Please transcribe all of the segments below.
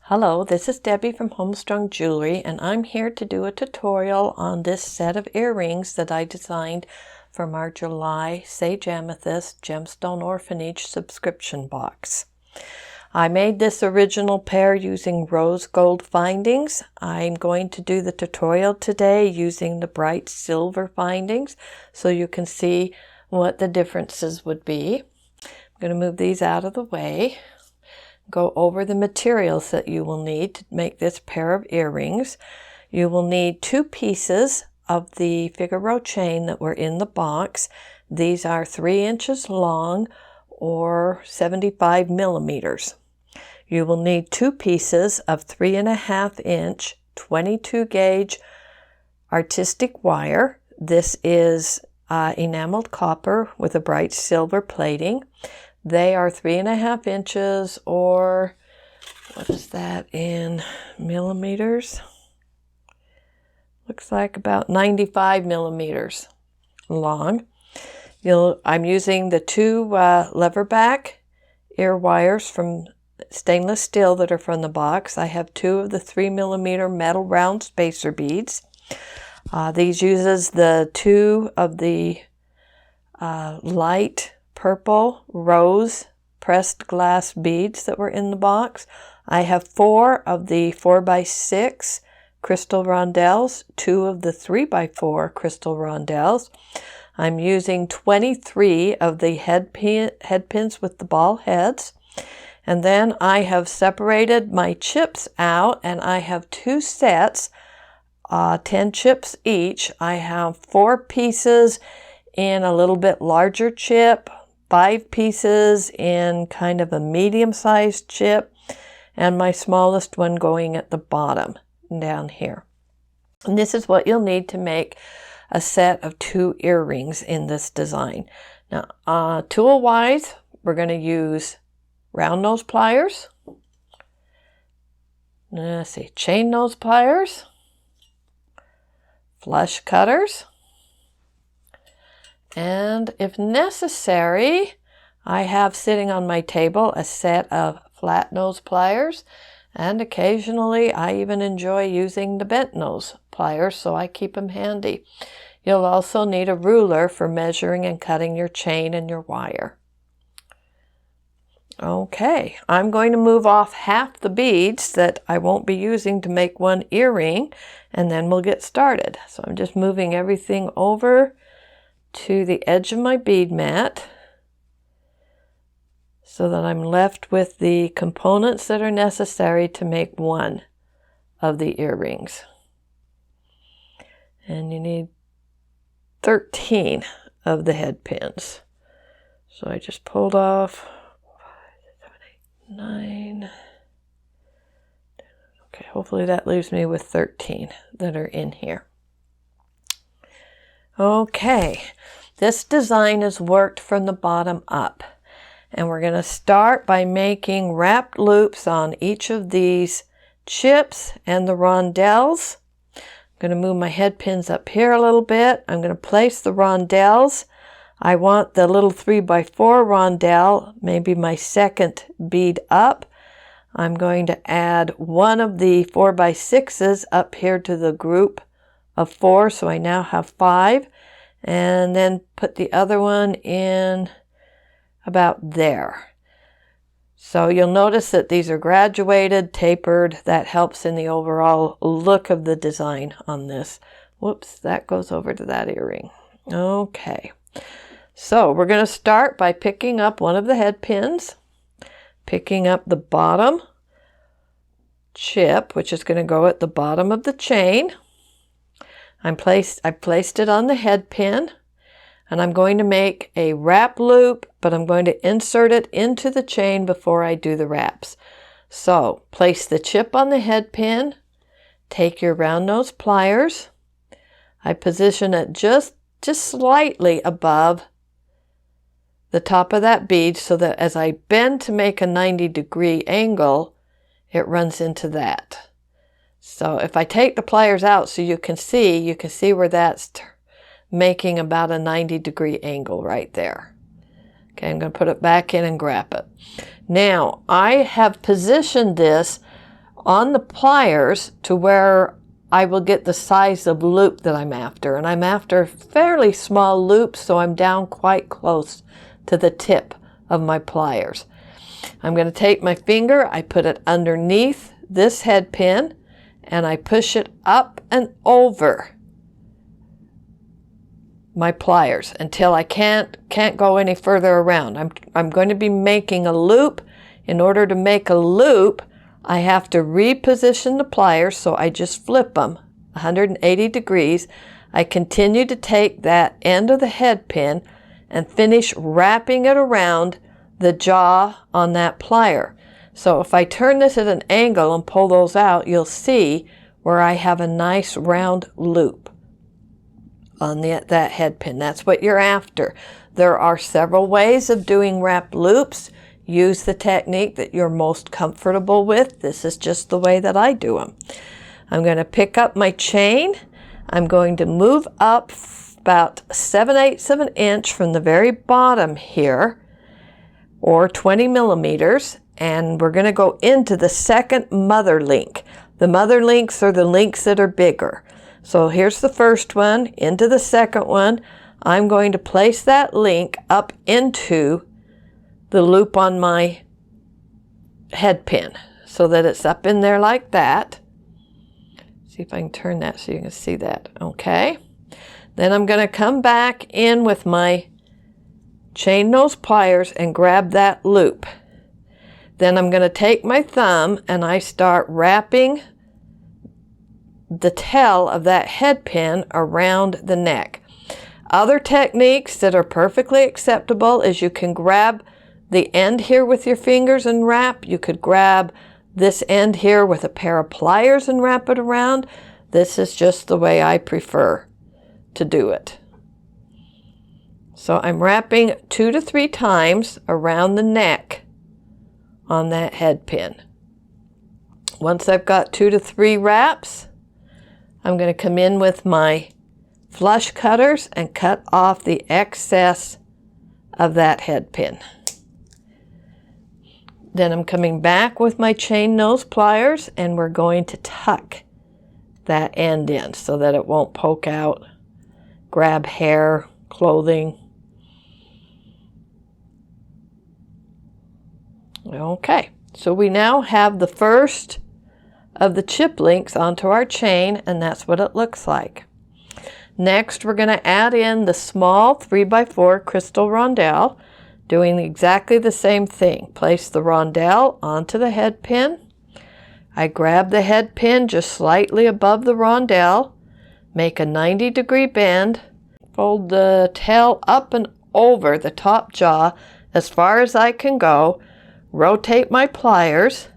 Hello, this is Debbie from Homestrung Jewelry, and I'm here to do a tutorial on this set of earrings that I designed from our July Sage Amethyst Gemstone Orphanage Subscription box. I made this original pair using rose gold findings. I'm going to do the tutorial today using the bright silver findings so you can see what the differences would be. I'm going to move these out of the way. Go over the materials that you will need to make this pair of earrings. You will need 2 pieces of the Figaro chain that were in the box. These are 3 inches long or 75 millimeters. You will need 2 pieces of 3.5 inch 22 gauge artistic wire. This is enameled copper with a bright silver plating. They are 3.5 inches, or what is that in millimeters? Looks like about 95 millimeters long. I'm using the 2 leverback ear wires from stainless steel that are from the box. I have 2 of the 3 millimeter metal round spacer beads. These uses the 2 of the light purple rose pressed glass beads that were in the box. I have 4 of the 4x6 crystal rondelles, 2 of the 3x4 crystal rondelles. I'm using 23 of the headpins with the ball heads. And then I have separated my chips out, and I have 2 sets, 10 chips each. I have 4 pieces in a little bit larger chip, 5 pieces in kind of a medium-sized chip, and my smallest one going at the bottom down here. And this is what you'll need to make a set of 2 earrings in this design. Now, tool-wise, we're going to use round nose pliers. Let's see, chain nose pliers, flush cutters, and if necessary, I have sitting on my table a set of flat nose pliers, and occasionally I even enjoy using the bent nose pliers, so I keep them handy. You'll also need a ruler for measuring and cutting your chain and your wire. Okay, I'm going to move off half the beads that I won't be using to make one earring, and then we'll get started. So I'm just moving everything over to the edge of my bead mat so that I'm left with the components that are necessary to make one of the earrings. And you need 13 of the head pins. So I just pulled off 5, 7, 8, 9. Okay, hopefully that leaves me with 13 that are in here. Okay, this design is worked from the bottom up, and we're going to start by making wrapped loops on each of these chips and the rondelles. I'm going to move my head pins up here a little bit. I'm going to place the rondelles. I want the little 3x4 rondelle, maybe my second bead up. I'm going to add 1 of the 4x6s up here to the group of 4, so I now have 5, and then put the other one in about there. So you'll notice that these are graduated, tapered. That helps in the overall look of the design on this. Whoops, that goes over to that earring. Okay, so we're going to start by picking up one of the head pins, picking up the bottom chip, which is going to go at the bottom of the chain. I've placed it on the head pin, and I'm going to make a wrap loop, but I'm going to insert it into the chain before I do the wraps. So place the chip on the head pin, take your round nose pliers. I position it just slightly above the top of that bead so that as I bend to make a 90-degree angle, it runs into that. So if I take the pliers out so you can see where that's making about a 90-degree angle right there. Okay, I'm going to put it back in and grab it. Now, I have positioned this on the pliers to where I will get the size of loop that I'm after. And I'm after fairly small loops, so I'm down quite close to the tip of my pliers. I'm going to take my finger, I put it underneath this head pin, and I push it up and over my pliers until I can't go any further around. I'm going to be making a loop. In order to make a loop, I have to reposition the pliers, so I just flip them 180 degrees. I continue to take that end of the head pin and finish wrapping it around the jaw on that plier. So if I turn this at an angle and pull those out, you'll see where I have a nice round loop on that head pin. That's what you're after. There are several ways of doing wrap loops. Use the technique that you're most comfortable with. This is just the way that I do them. I'm going to pick up my chain. I'm going to move up about 7/8 of an inch from the very bottom here, or 20 millimeters, and we're going to go into the second mother link. The mother links are the links that are bigger. So here's the first one, into the second one. I'm going to place that link up into the loop on my head pin so that it's up in there like that. See if I can turn that so you can see that. Okay. Then I'm going to come back in with my chain nose pliers and grab that loop. Then I'm going to take my thumb and I start wrapping the tail of that head pin around the neck. Other techniques that are perfectly acceptable is you can grab the end here with your fingers and wrap. You could grab this end here with a pair of pliers and wrap it around. This is just the way I prefer to do it. So I'm wrapping 2 to 3 times around the neck on that head pin. Once I've got 2 to 3 wraps, I'm going to come in with my flush cutters and cut off the excess of that head pin. Then I'm coming back with my chain nose pliers and we're going to tuck that end in so that it won't poke out, grab hair, clothing. Okay, so we now have the first of the chip links onto our chain, and that's what it looks like. Next, we're going to add in the small 3x4 crystal roundel, doing exactly the same thing. Place the roundel onto the head pin. I grab the head pin just slightly above the roundel, make a 90-degree bend, fold the tail up and over the top jaw as far as I can go, rotate my pliers,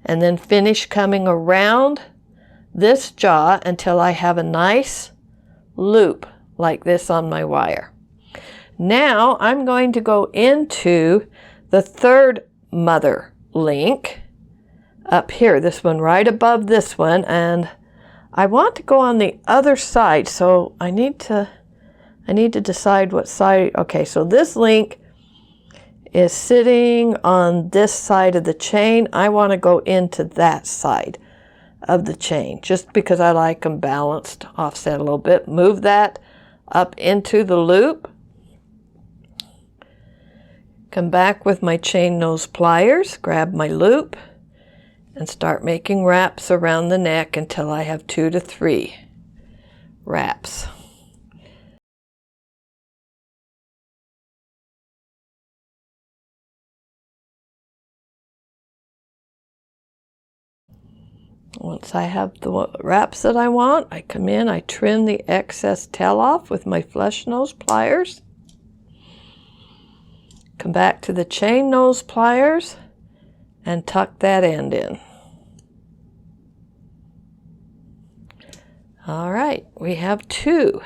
and then finish coming around this jaw until I have a nice loop like this on my wire. Now I'm going to go into the third mother link up here, this one right above this one, and I want to go on the other side, so I need to decide what side. Okay, so this link is sitting on this side of the chain. I want to go into that side of the chain just because I like them balanced, offset a little bit. Move that up into the loop. Come back with my chain nose pliers, grab my loop, and start making wraps around the neck until I have 2 to 3 wraps. Once I have the wraps that I want, I come in, I trim the excess tail off with my flush nose pliers. Come back to the chain nose pliers and tuck that end in. All right, we have 2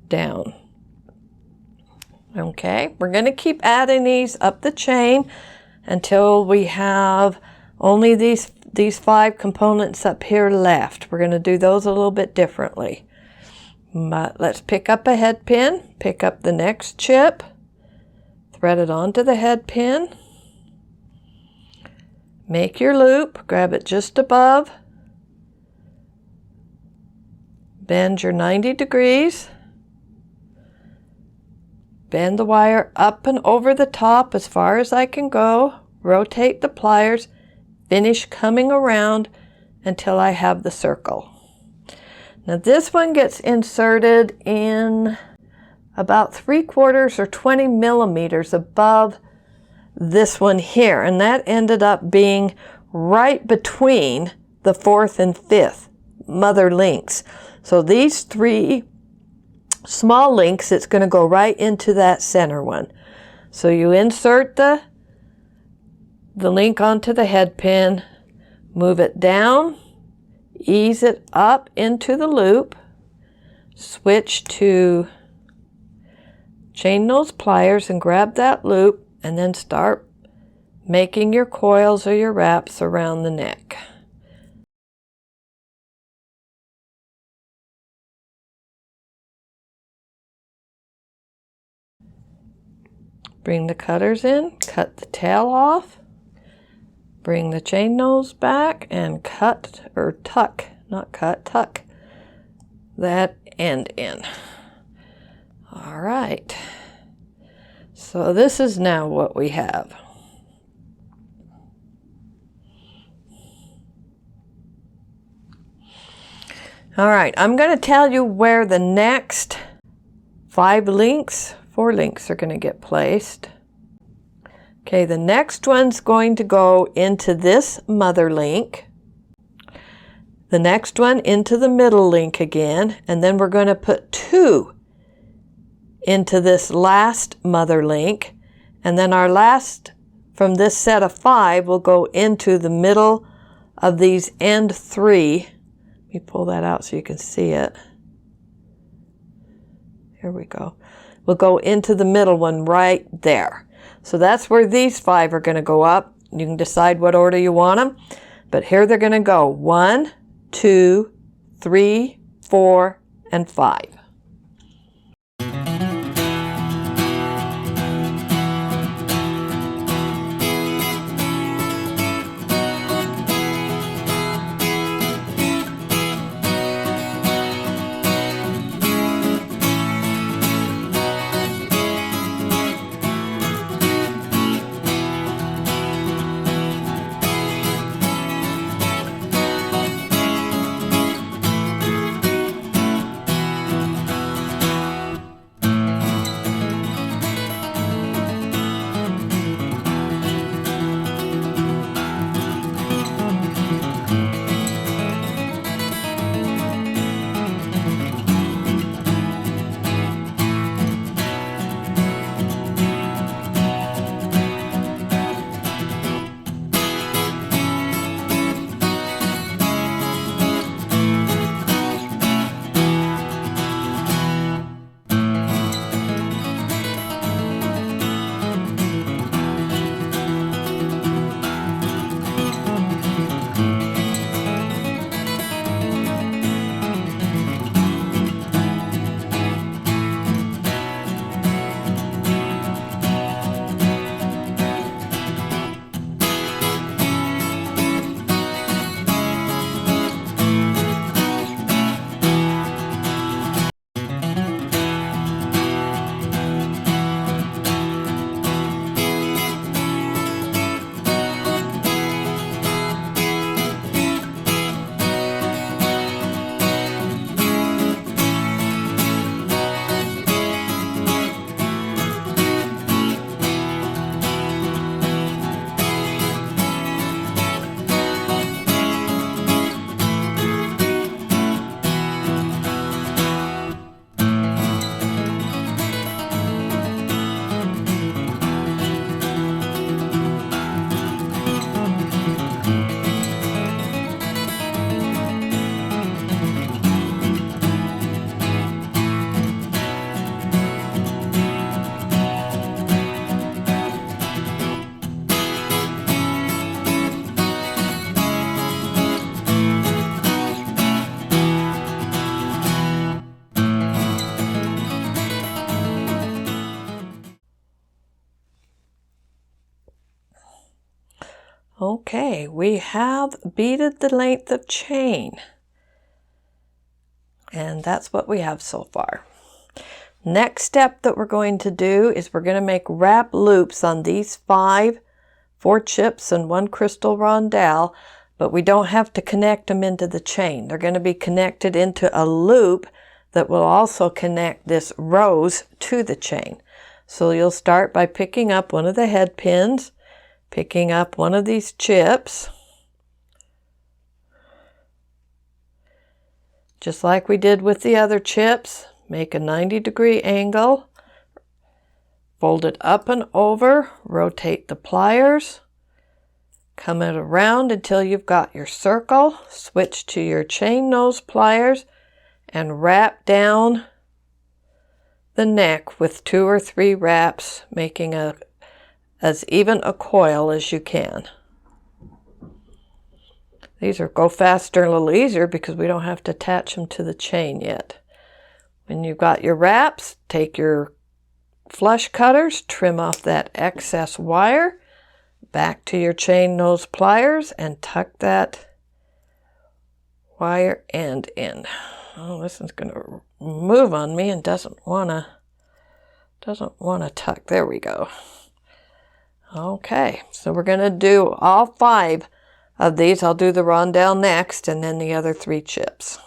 down. Okay, we're going to keep adding these up the chain until we have only these 5 components up here left. We're going to do those a little bit differently. But let's pick up a head pin, pick up the next chip, thread it onto the head pin, Make your loop, grab it just above, bend your 90 degrees, bend the wire up and over the top as far as I can go, rotate the pliers, finish coming around until I have the circle. Now this one gets inserted in about 3/4 or 20 millimeters above this one here, and that ended up being right between the 4th and 5th mother links. So these 3 small links, it's going to go right into that center one. So you insert the link onto the head pin, move it down, ease it up into the loop, switch to chain nose pliers and grab that loop, and then start making your coils or your wraps around the neck. Bring the cutters in, cut the tail off, bring the chain nose back and cut, or tuck, not cut, tuck that end in. All right. So this is now what we have. All right, I'm going to tell you where the next 4 links are going to get placed. Okay, the next one's going to go into this mother link. The next one into the middle link again, and then we're going to put 2 into this last mother link, and then our last from this set of 5 will go into the middle of these end 3. Let me pull that out so you can see it. Here we go. We'll go into the middle one right there. So that's where these 5 are going to go up. You can decide what order you want them, but here they're going to go 1, 2, 3, 4, and 5. Okay, we have beaded the length of chain. And that's what we have so far. Next step that we're going to do is we're going to make wrap loops on these 4 chips and 1 crystal roundel, but we don't have to connect them into the chain. They're going to be connected into a loop that will also connect this rose to the chain. So you'll start by picking up one of the head pins, picking up one of these chips, just like we did with the other chips. Make a 90-degree angle, fold it up and over, rotate the pliers, come it around until you've got your circle, switch to your chain nose pliers, and wrap down the neck with 2 or 3 wraps, making as even a coil as you can. These go faster and a little easier because we don't have to attach them to the chain yet. When you've got your wraps, take your flush cutters, trim off that excess wire, back to your chain nose pliers, and tuck that wire end in. Oh, this is going to move on me and doesn't want to tuck. There we go. Okay, so we're going to do all 5 of these. I'll do the roundel next, and then the other 3 chips.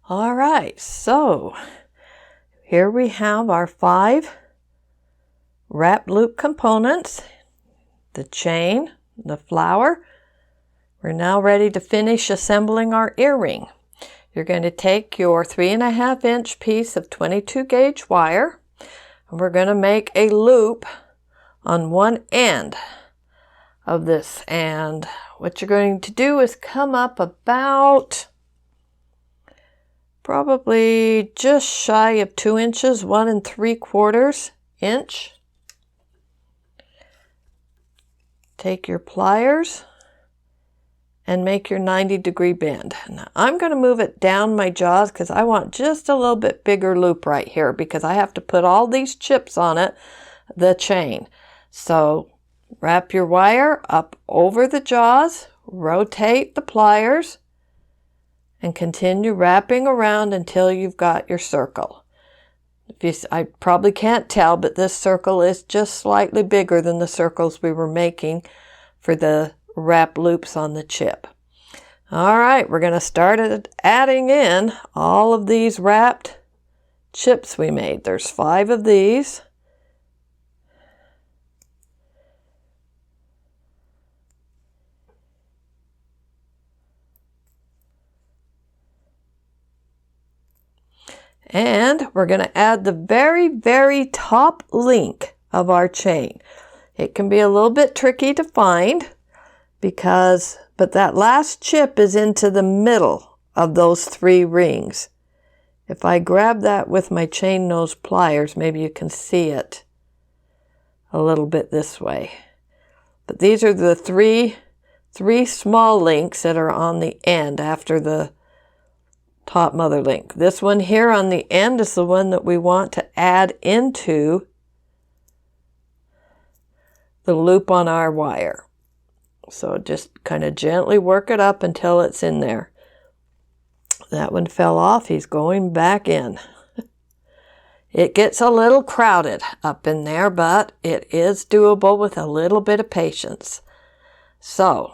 All right, so here we have our 5 wrap loop components, the chain, the flower. We're now ready to finish assembling our earring. You're going to take your 3.5-inch piece of 22 gauge wire, and we're going to make a loop on one end of this. And what you're going to do is come up about probably just shy of 2 inches, 1 3/4 inch. Take your pliers and make your 90-degree bend. Now I'm going to move it down my jaws because I want just a little bit bigger loop right here because I have to put all these chips on it, the chain. So wrap your wire up over the jaws, rotate the pliers, and continue wrapping around until you've got your circle. I probably can't tell, but this circle is just slightly bigger than the circles we were making for the wrap loops on the chip. All right, we're going to start adding in all of these wrapped chips we made. There's 5 of these. And we're going to add the very, very top link of our chain. It can be a little bit tricky to find but that last chip is into the middle of those 3 rings. If I grab that with my chain nose pliers, maybe you can see it a little bit this way. But these are the three small links that are on the end after the top mother link. This one here on the end is the one that we want to add into the loop on our wire. So just kind of gently work it up until it's in there. That one fell off. He's going back in. It gets a little crowded up in there, but it is doable with a little bit of patience. So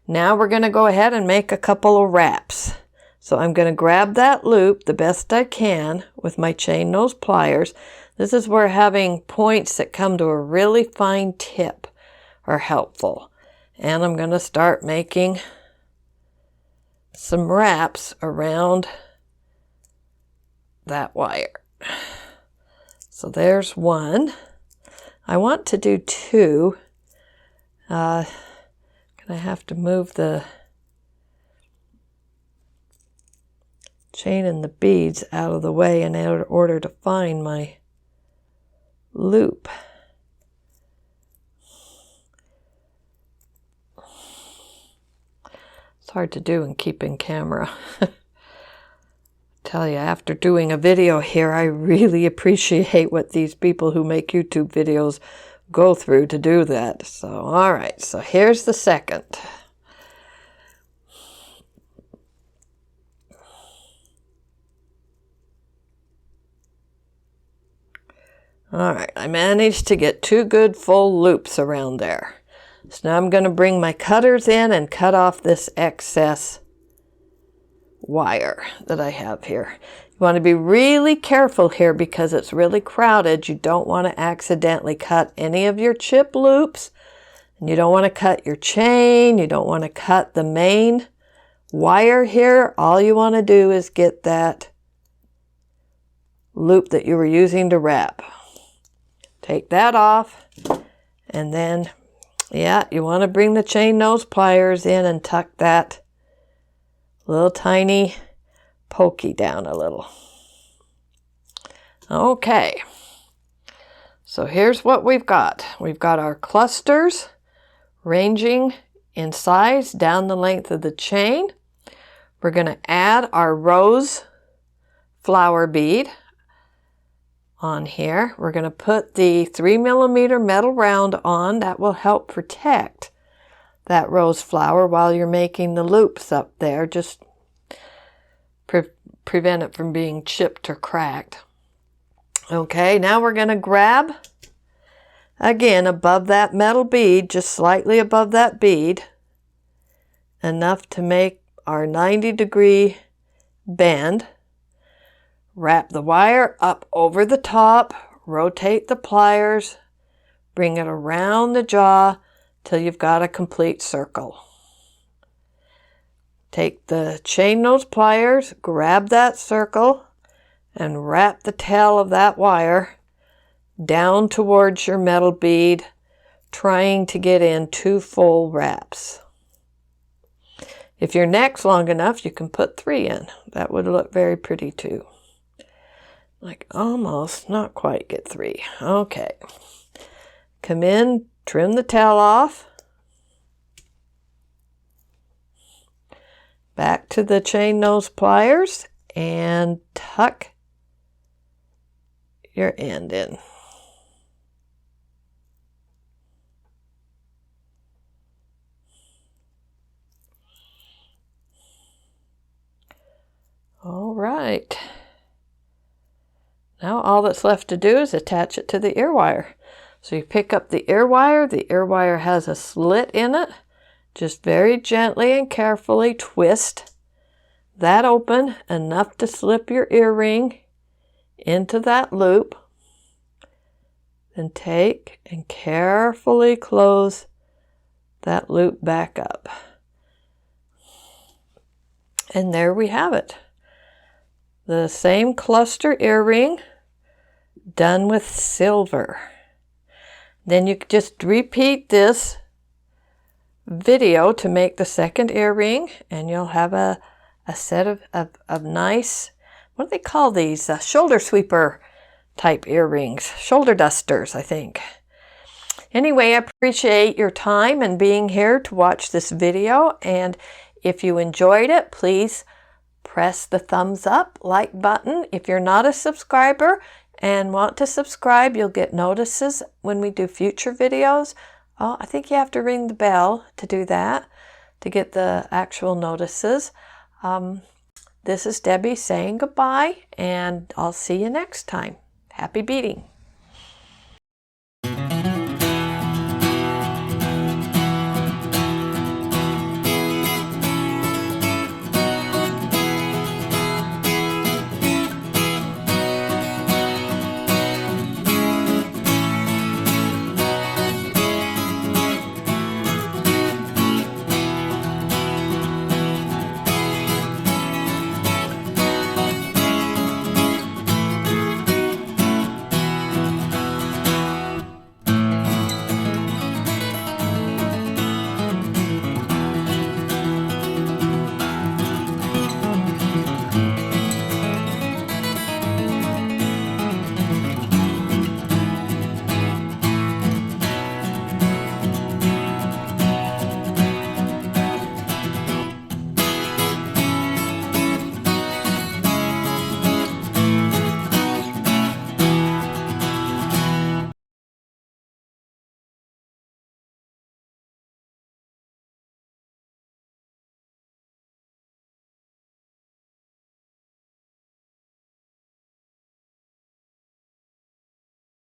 now we're going to go ahead and make a couple of wraps. So I'm going to grab that loop the best I can with my chain nose pliers. This is where having points that come to a really fine tip are helpful. And I'm going to start making some wraps around that wire. So there's one. I want to do two. Gonna have to move the chain and the beads out of the way in order to find my loop. It's hard to do and keep in camera. Tell you, after doing a video here, I really appreciate what these people who make YouTube videos go through to do that. So, all right, so here's the second. All right, I managed to get two good full loops around there. So now I'm going to bring my cutters in and cut off this excess wire that I have here. You want to be really careful here because it's really crowded. You don't want to accidentally cut any of your chip loops. And you don't want to cut your chain. You don't want to cut the main wire here. All you want to do is get that loop that you were using to wrap. Take that off, and then, yeah, you want to bring the chain nose pliers in and tuck that little tiny pokey down a little. Okay, so here's what we've got. We've got our clusters ranging in size down the length of the chain. We're going to add our rose flower bead on here. We're going to put the 3mm metal round on. That will help protect that rose flower while you're making the loops up there. Just prevent it from being chipped or cracked. Okay, now we're going to grab, again, above that metal bead, just slightly above that bead, enough to make our 90-degree bend. Wrap the wire up over the top, rotate the pliers, bring it around the jaw till you've got a complete circle. Take the chain nose pliers, grab that circle, and wrap the tail of that wire down towards your metal bead, trying to get in 2 full wraps. If your neck's long enough, you can put 3 in. That would look very pretty too. Like almost, not quite get 3. Okay. Come in, trim the tail off. Back to the chain nose pliers and tuck your end in. All right. Now all that's left to do is attach it to the ear wire. So you pick up the ear wire has a slit in it. Just very gently and carefully twist that open enough to slip your earring into that loop. Then take and carefully close that loop back up. And there we have it. The same cluster earring done with silver. Then you just repeat this video to make the second earring, and you'll have a set of nice, what do they call these? Shoulder sweeper type earrings. Shoulder dusters, I think. Anyway, I appreciate your time and being here to watch this video, and if you enjoyed it, please press the thumbs up, like button. If you're not a subscriber and want to subscribe, you'll get notices when we do future videos. Oh, I think you have to ring the bell to do that, to get the actual notices. This is Debbie saying goodbye, and I'll see you next time. Happy beading!